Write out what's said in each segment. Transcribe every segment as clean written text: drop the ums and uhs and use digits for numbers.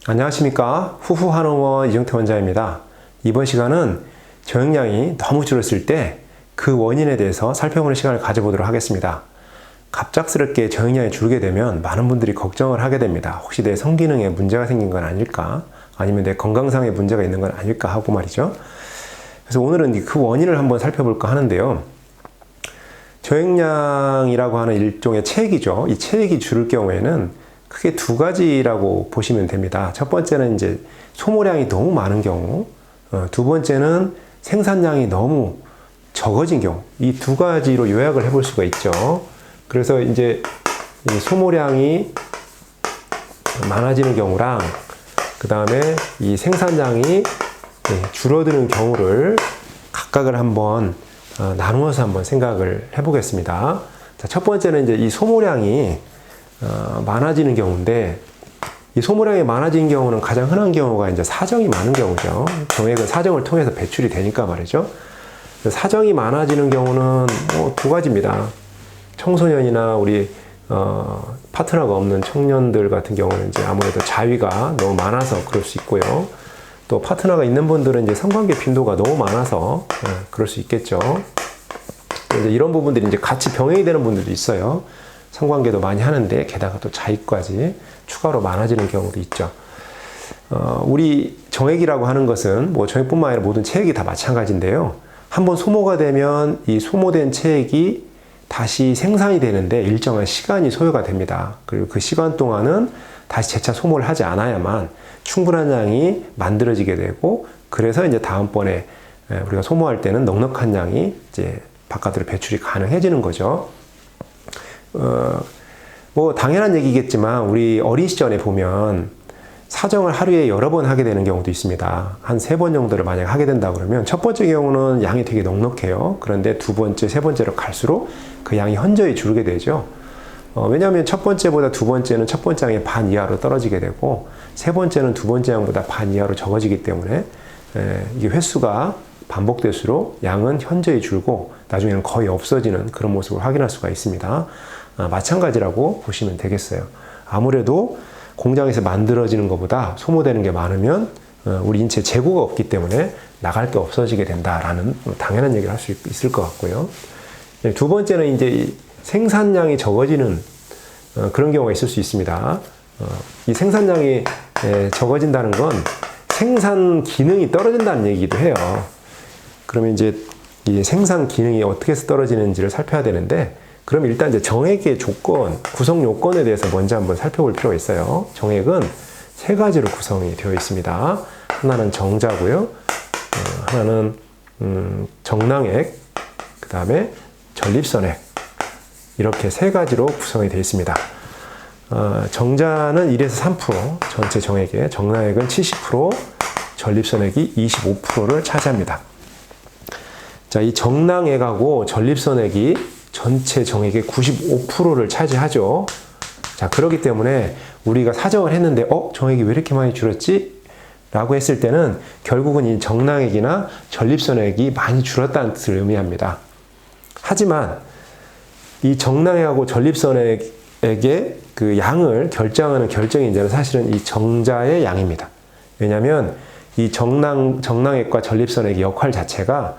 안녕하십니까. 후후한의원 이정태 원장입니다. 이번 시간은 저역량이 너무 줄었을 때 그 원인에 대해서 살펴보는 시간을 가져보도록 하겠습니다. 갑작스럽게 저역량이 줄게 되면 많은 분들이 걱정을 하게 됩니다. 혹시 내 성기능에 문제가 생긴 건 아닐까? 아니면 내 건강상에 문제가 있는 건 아닐까 하고 말이죠. 그래서 오늘은 그 원인을 한번 살펴볼까 하는데요. 저역량이라고 하는 일종의 체액이죠. 이 체액이 줄을 경우에는 크게 두 가지라고 보시면 됩니다. 첫 번째는 이제 소모량이 너무 많은 경우, 두 번째는 생산량이 너무 적어진 경우, 이 두 가지로 요약을 해볼 수가 있죠. 그래서 이제 이 소모량이 많아지는 경우랑 그 다음에 이 생산량이 줄어드는 경우를 각각을 한번 나누어서 한번 생각을 해보겠습니다. 자, 첫 번째는 이제 이 소모량이 많아지는 경우인데, 이 소모량이 많아진 경우는 가장 흔한 경우가 이제 사정이 많은 경우죠. 정액은 사정을 통해서 배출이 되니까 말이죠. 사정이 많아지는 경우는 두 가지입니다. 청소년이나 우리 파트너가 없는 청년들 같은 경우는 이제 아무래도 자위가 너무 많아서 그럴 수 있고요. 또 파트너가 있는 분들은 이제 성관계 빈도가 너무 많아서 그럴 수 있겠죠. 이제 이런 부분들이 이제 같이 병행이 되는 분들도 있어요. 성관계도 많이 하는데 게다가 또 자위까지 추가로 많아지는 경우도 있죠. 우리 정액이라고 하는 것은 뭐 정액뿐만 아니라 모든 체액이 다 마찬가지인데요. 한번 소모가 되면 이 소모된 체액이 다시 생산이 되는데 일정한 시간이 소요가 됩니다. 그리고 그 시간 동안은 다시 재차 소모를 하지 않아야만 충분한 양이 만들어지게 되고, 그래서 이제 다음번에 우리가 소모할 때는 넉넉한 양이 이제 바깥으로 배출이 가능해지는 거죠. 뭐 당연한 얘기겠지만 우리 어린 시절에 보면 사정을 하루에 여러 번 하게 되는 경우도 있습니다. 한 3번 정도를 만약 하게 된다 그러면 첫 번째 경우는 양이 되게 넉넉해요. 그런데 두 번째, 세 번째로 갈수록 그 양이 현저히 줄게 되죠. 왜냐하면 첫 번째보다 두 번째는 첫 번째 양의 반 이하로 떨어지게 되고, 세 번째는 두 번째 양보다 반 이하로 적어지기 때문에 이게 횟수가 반복될수록 양은 현저히 줄고 나중에는 거의 없어지는 그런 모습을 확인할 수가 있습니다. 마찬가지라고 보시면 되겠어요. 아무래도 공장에서 만들어지는 것보다 소모되는 게 많으면 우리 인체에 재고가 없기 때문에 나갈 게 없어지게 된다라는 당연한 얘기를 할 수 있을 것 같고요. 두 번째는 이제 생산량이 적어지는 그런 경우가 있을 수 있습니다. 이 생산량이 적어진다는 건 생산 기능이 떨어진다는 얘기도 해요. 그러면 이제 이 생산 기능이 어떻게 해서 떨어지는지를 살펴야 되는데, 그럼 일단 이제 정액의 조건, 구성 요건에 대해서 먼저 한번 살펴볼 필요가 있어요. 정액은 세 가지로 구성이 되어 있습니다. 하나는 정자고요. 하나는 정낭액, 그 다음에 전립선액. 이렇게 세 가지로 구성이 되어 있습니다. 정자는 1에서 3%, 전체 정액의, 정낭액은 70%, 전립선액이 25%를 차지합니다. 자, 이 정낭액하고 전립선액이 전체 정액의 95%를 차지하죠. 자, 그렇기 때문에 우리가 사정을 했는데, 정액이 왜 이렇게 많이 줄었지? 라고 했을 때는 결국은 이 정낭액이나 전립선액이 많이 줄었다는 뜻을 의미합니다. 하지만 이 정낭액하고 전립선액의 그 양을 결정하는 결정인자는 사실은 이 정자의 양입니다. 왜냐하면 이 정낭액과 전립선액의 역할 자체가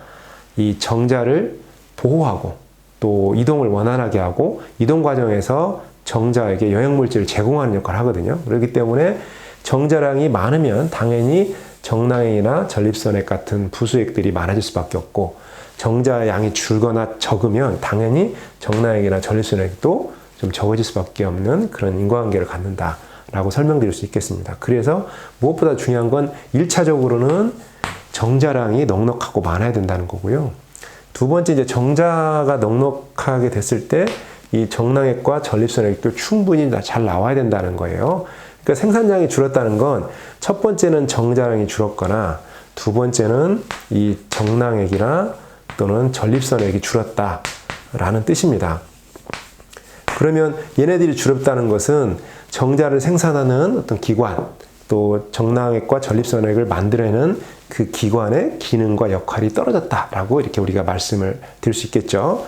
이 정자를 보호하고 또 이동을 원활하게 하고 이동 과정에서 정자에게 영양물질을 제공하는 역할을 하거든요. 그렇기 때문에 정자량이 많으면 당연히 정낭액이나 전립선액 같은 부수액들이 많아질 수밖에 없고, 정자의 양이 줄거나 적으면 당연히 정낭액이나 전립선액도 좀 적어질 수밖에 없는 그런 인과관계를 갖는다라고 설명드릴 수 있겠습니다. 그래서 무엇보다 중요한 건 1차적으로는 정자량이 넉넉하고 많아야 된다는 거고요. 두 번째, 이제 정자가 넉넉하게 됐을 때 이 정낭액과 전립선액도 충분히 잘 나와야 된다는 거예요. 그러니까 생산량이 줄었다는 건 첫 번째는 정자량이 줄었거나 두 번째는 이 정낭액이나 또는 전립선액이 줄었다라는 뜻입니다. 그러면 얘네들이 줄었다는 것은 정자를 생산하는 어떤 기관, 또 정낭액과 전립선액을 만들어내는 그 기관의 기능과 역할이 떨어졌다라고 이렇게 우리가 말씀을 드릴 수 있겠죠.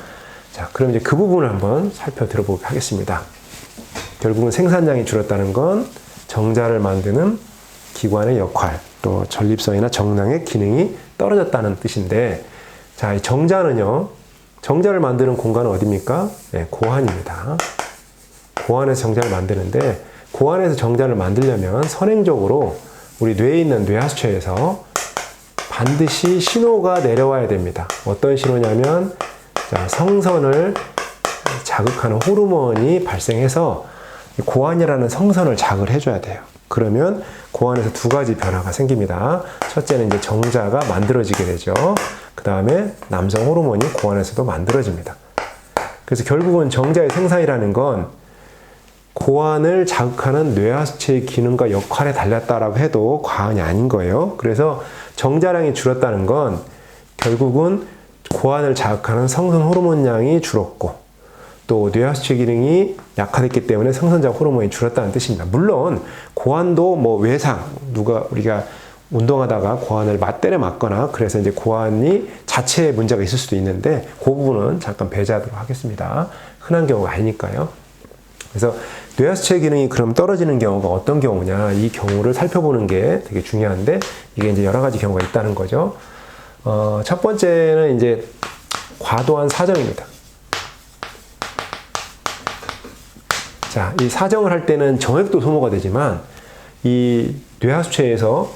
자, 그럼 이제 그 부분을 한번 살펴보도록 하겠습니다. 결국은 생산량이 줄었다는 건 정자를 만드는 기관의 역할, 또 전립선이나 정낭의 기능이 떨어졌다는 뜻인데, 자, 이 정자는요, 정자를 만드는 공간은 어디입니까? 네, 고환입니다. 고환에서 정자를 만드는데, 고환에서 정자를 만들려면 선행적으로 우리 뇌에 있는 뇌하수체에서 반드시 신호가 내려와야 됩니다. 어떤 신호냐면, 자, 성선을 자극하는 호르몬이 발생해서 고환이라는 성선을 자극을 해줘야 돼요. 그러면 고환에서 두 가지 변화가 생깁니다. 첫째는 이제 정자가 만들어지게 되죠. 그 다음에 남성 호르몬이 고환에서도 만들어집니다. 그래서 결국은 정자의 생산이라는 건 고환을 자극하는 뇌하수체의 기능과 역할에 달렸다라고 해도 과언이 아닌 거예요. 그래서 정자량이 줄었다는 건 결국은 고환을 자극하는 성선 호르몬량이 줄었고, 또 뇌하수체 기능이 약화됐기 때문에 성선자 호르몬이 줄었다는 뜻입니다. 물론 고환도 뭐 외상, 우리가 운동하다가 고환을 맞대려 맞거나 그래서 이제 고환이 자체에 문제가 있을 수도 있는데, 그 부분은 잠깐 배제하도록 하겠습니다. 흔한 경우가 아니니까요. 그래서 뇌하수체 기능이 그럼 떨어지는 경우가 어떤 경우냐, 이 경우를 살펴보는 게 되게 중요한데, 이게 이제 여러 가지 경우가 있다는 거죠. 첫 번째는 이제 과도한 사정입니다. 자, 이 사정을 할 때는 정액도 소모가 되지만, 이 뇌하수체에서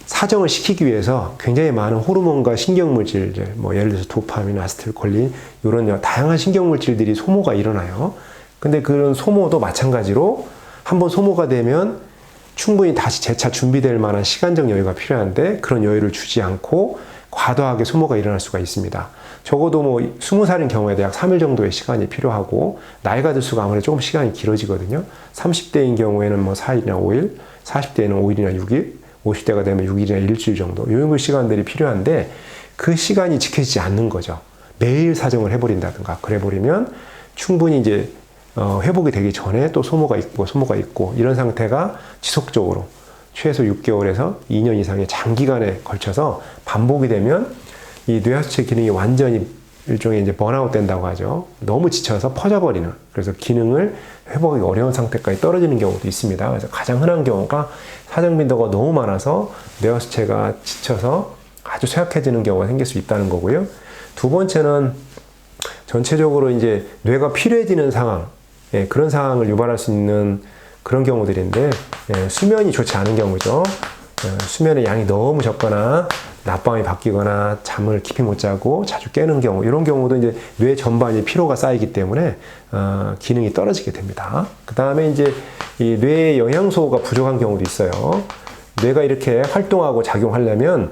사정을 시키기 위해서 굉장히 많은 호르몬과 신경물질들, 뭐 예를 들어서 도파민, 아세틸콜린, 이런 다양한 신경물질들이 소모가 일어나요. 근데 그런 소모도 마찬가지로 한번 소모가 되면 충분히 다시 재차 준비될 만한 시간적 여유가 필요한데, 그런 여유를 주지 않고 과도하게 소모가 일어날 수가 있습니다. 적어도 뭐 20살인 경우에도 약 3일 정도의 시간이 필요하고, 나이가 들수록 아무래도 조금 시간이 길어지거든요. 30대인 경우에는 뭐 4일이나 5일, 40대에는 5일이나 6일, 50대가 되면 6일이나 일주일 정도, 요 정도 시간들이 필요한데, 그 시간이 지켜지지 않는 거죠. 매일 사정을 해버린다든가 그래버리면 충분히 이제 회복이 되기 전에 또 소모가 있고 이런 상태가 지속적으로 최소 6개월에서 2년 이상의 장기간에 걸쳐서 반복이 되면 이 뇌하수체 기능이 완전히 일종의 이제 번아웃 된다고 하죠. 너무 지쳐서 퍼져버리는, 그래서 기능을 회복하기 어려운 상태까지 떨어지는 경우도 있습니다. 그래서 가장 흔한 경우가 사정 빈도가 너무 많아서 뇌하수체가 지쳐서 아주 쇠약해지는 경우가 생길 수 있다는 거고요. 두 번째는 전체적으로 이제 뇌가 피로해지는 상황, 그런 상황을 유발할 수 있는 그런 경우들인데, 수면이 좋지 않은 경우죠. 수면의 양이 너무 적거나 낮밤이 바뀌거나 잠을 깊이 못 자고 자주 깨는 경우, 이런 경우도 이제 뇌 전반이 피로가 쌓이기 때문에 기능이 떨어지게 됩니다. 그 다음에 이제 이 뇌에 영양소가 부족한 경우도 있어요. 뇌가 이렇게 활동하고 작용하려면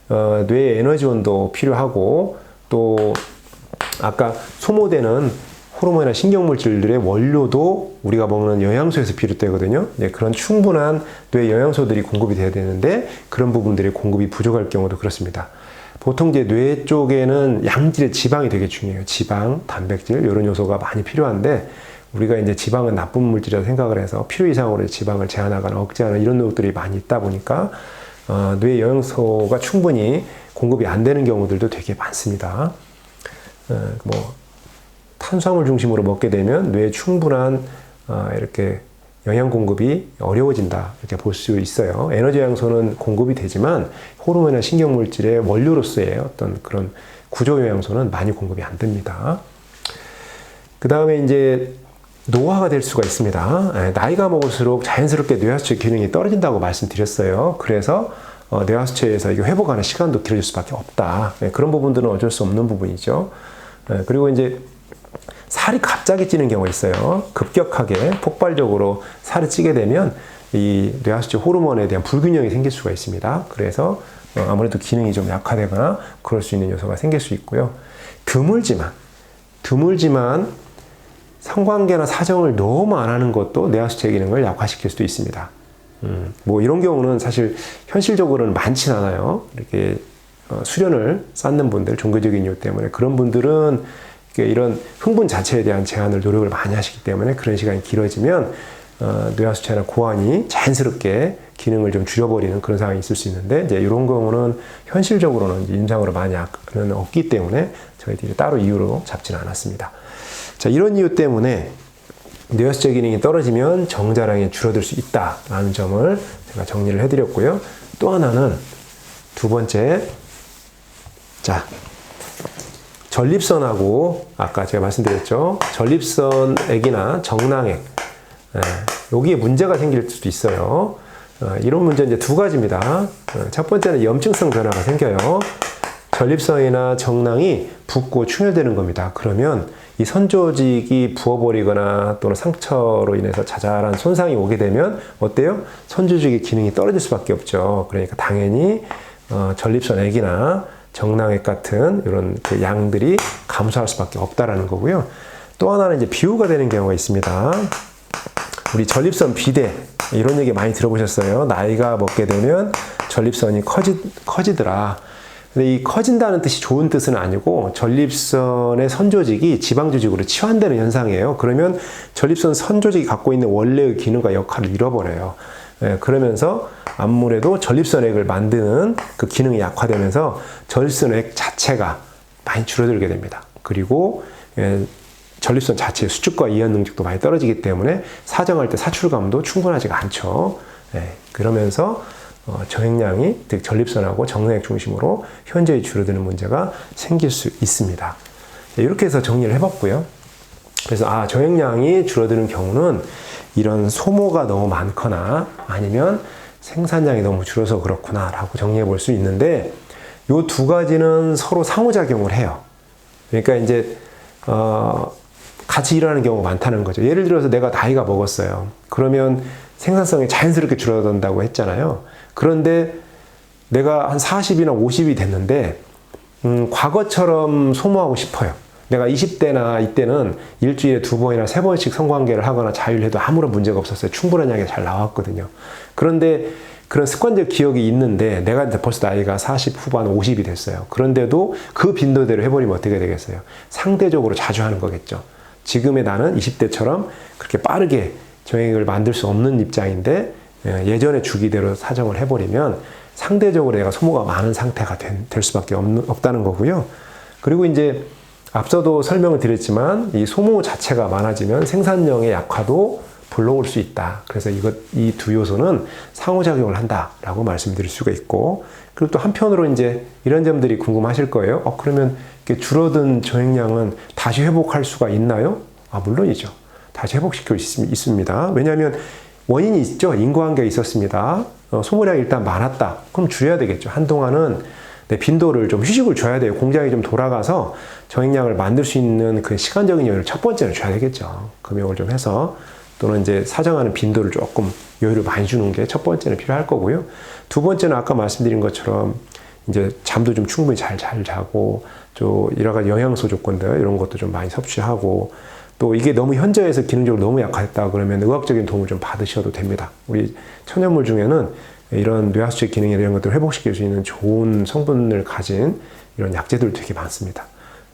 뇌의 에너지원도 필요하고, 또 아까 소모되는 호르몬이나 신경물질들의 원료도 우리가 먹는 영양소에서 비롯되거든요. 그런 충분한 뇌 영양소들이 공급이 돼야 되는데, 그런 부분들이 공급이 부족할 경우도 그렇습니다. 보통 이제 뇌 쪽에는 양질의 지방이 되게 중요해요. 지방, 단백질, 이런 요소가 많이 필요한데, 우리가 이제 지방은 나쁜 물질이라고 생각을 해서 필요 이상으로 지방을 제한하거나 억제하는 이런 노력들이 많이 있다 보니까 뇌 영양소가 충분히 공급이 안 되는 경우들도 되게 많습니다. 탄수화물 중심으로 먹게 되면 뇌에 충분한 이렇게 영양 공급이 어려워진다, 이렇게 볼 수 있어요. 에너지 영양소는 공급이 되지만 호르몬이나 신경물질의 원료로서의 어떤 그런 구조 영양소는 많이 공급이 안 됩니다. 그 다음에 이제 노화가 될 수가 있습니다. 나이가 먹을수록 자연스럽게 뇌하수체 기능이 떨어진다고 말씀드렸어요. 그래서 뇌하수체에서 이게 회복하는 시간도 길어질 수밖에 없다. 그런 부분들은 어쩔 수 없는 부분이죠. 그리고 이제 살이 갑자기 찌는 경우가 있어요. 급격하게 폭발적으로 살이 찌게 되면 이 뇌하수체 호르몬에 대한 불균형이 생길 수가 있습니다. 그래서 아무래도 기능이 좀 약화되거나 그럴 수 있는 요소가 생길 수 있고요. 드물지만 성관계나 사정을 너무 안 하는 것도 뇌하수체 기능을 약화시킬 수도 있습니다. 이런 경우는 사실 현실적으로는 많진 않아요. 이렇게 수련을 쌓는 분들, 종교적인 이유 때문에 그런 분들은 이런 흥분 자체에 대한 제한을 노력을 많이 하시기 때문에 그런 시간이 길어지면 뇌하수체나 고환이 자연스럽게 기능을 좀 줄여버리는 그런 상황이 있을 수 있는데, 이제 이런 경우는 현실적으로는 임상으로 많이 없기 때문에 저희들이 따로 이유로 잡지는 않았습니다. 자, 이런 이유 때문에 뇌하수체 기능이 떨어지면 정자량이 줄어들 수 있다라는 점을 제가 정리를 해드렸고요. 또 하나는 두 번째, 자, 전립선하고 아까 제가 말씀드렸죠. 전립선액이나 정낭액, 여기에 문제가 생길 수도 있어요. 이런 문제는 이제 두 가지입니다. 첫 번째는 염증성 변화가 생겨요. 전립선이나 정낭이 붓고 충혈되는 겁니다. 그러면 이 선조직이 부어버리거나 또는 상처로 인해서 자잘한 손상이 오게 되면 어때요? 선조직의 기능이 떨어질 수밖에 없죠. 그러니까 당연히 전립선액이나 정낭액 같은 이런 그 양들이 감소할 수밖에 없다라는 거고요. 또 하나는 이제 비후가 되는 경우가 있습니다. 우리 전립선 비대 이런 얘기 많이 들어보셨어요. 나이가 먹게 되면 전립선이 커지더라. 근데 이 커진다는 뜻이 좋은 뜻은 아니고 전립선의 선조직이 지방조직으로 치환되는 현상이에요. 그러면 전립선 선조직이 갖고 있는 원래의 기능과 역할을 잃어버려요. 그러면서 아무래도 전립선액을 만드는 그 기능이 약화되면서 전립선액 자체가 많이 줄어들게 됩니다. 그리고 전립선 자체의 수축과 이완 능력도 많이 떨어지기 때문에 사정할 때 사출감도 충분하지가 않죠. 그러면서 저행량이 즉 전립선하고 정맥 중심으로 현저히 줄어드는 문제가 생길 수 있습니다. 이렇게 해서 정리를 해봤고요. 그래서 저행량이 줄어드는 경우는 이런 소모가 너무 많거나 아니면 생산량이 너무 줄어서 그렇구나 라고 정리해 볼 수 있는데 이 두 가지는 서로 상호작용을 해요. 그러니까 이제 같이 일어나는 경우가 많다는 거죠. 예를 들어서 내가 나이가 먹었어요. 그러면 생산성이 자연스럽게 줄어든다고 했잖아요. 그런데 내가 한 40이나 50이 됐는데 과거처럼 소모하고 싶어요. 내가 20대나 이때는 일주일에 2번이나 3번씩 성관계를 하거나 자유를 해도 아무런 문제가 없었어요. 충분한 양이 잘 나왔거든요. 그런데 그런 습관적 기억이 있는데 내가 벌써 나이가 40 후반 50이 됐어요. 그런데도 그 빈도대로 해버리면 어떻게 되겠어요? 상대적으로 자주 하는 거겠죠. 지금의 나는 20대처럼 그렇게 빠르게 정액을 만들 수 없는 입장인데 예전의 주기대로 사정을 해버리면 상대적으로 내가 소모가 많은 상태가 될 수밖에 없다는 거고요. 그리고 이제 앞서도 설명을 드렸지만 이 소모 자체가 많아지면 생산량의 약화도 불러올 수 있다. 그래서 이 두 요소는 상호작용을 한다라고 말씀드릴 수가 있고, 그리고 또 한편으로 이제 이런 점들이 궁금하실 거예요. 그러면 이렇게 줄어든 저행량은 다시 회복할 수가 있나요? 물론이죠. 다시 회복시킬 수 있습니다. 왜냐하면 원인이 있죠. 인과관계가 있었습니다. 소모량이 일단 많았다. 그럼 줄여야 되겠죠. 한동안은 내 빈도를 좀 휴식을 줘야 돼요. 공장이 좀 돌아가서 저행량을 만들 수 있는 그 시간적인 여유를 첫 번째는 줘야 되겠죠. 금욕을 좀 해서 또는 이제 사정하는 빈도를 조금 여유를 많이 주는 게 첫 번째는 필요할 거고요. 두 번째는 아까 말씀드린 것처럼 이제 잠도 좀 충분히 잘 자고 또 여러 가지 영양소 조건들 이런 것도 좀 많이 섭취하고 또 이게 너무 현저해서 기능적으로 너무 약화됐다 그러면 의학적인 도움을 좀 받으셔도 됩니다. 우리 천연물 중에는 이런 뇌하수체 기능 이런 것들을 회복시킬 수 있는 좋은 성분을 가진 이런 약재들 되게 많습니다.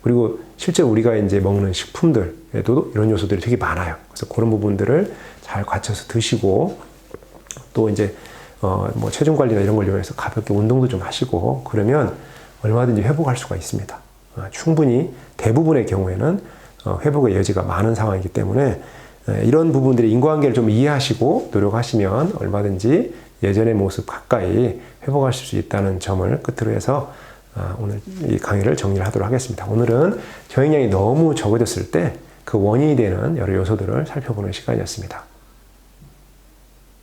그리고 실제 우리가 이제 먹는 식품들에도 이런 요소들이 되게 많아요. 그래서 그런 부분들을 잘 갖춰서 드시고 또 이제 뭐 체중 관리나 이런 걸 이용해서 가볍게 운동도 좀 하시고 그러면 얼마든지 회복할 수가 있습니다. 충분히 대부분의 경우에는 회복의 여지가 많은 상황이기 때문에 이런 부분들의 인과관계를 좀 이해하시고 노력하시면 얼마든지 예전의 모습 가까이 회복하실 수 있다는 점을 끝으로 해서 오늘 이 강의를 정리를 하도록 하겠습니다. 오늘은 저행량이 너무 적어졌을 때 그 원인이 되는 여러 요소들을 살펴보는 시간이었습니다.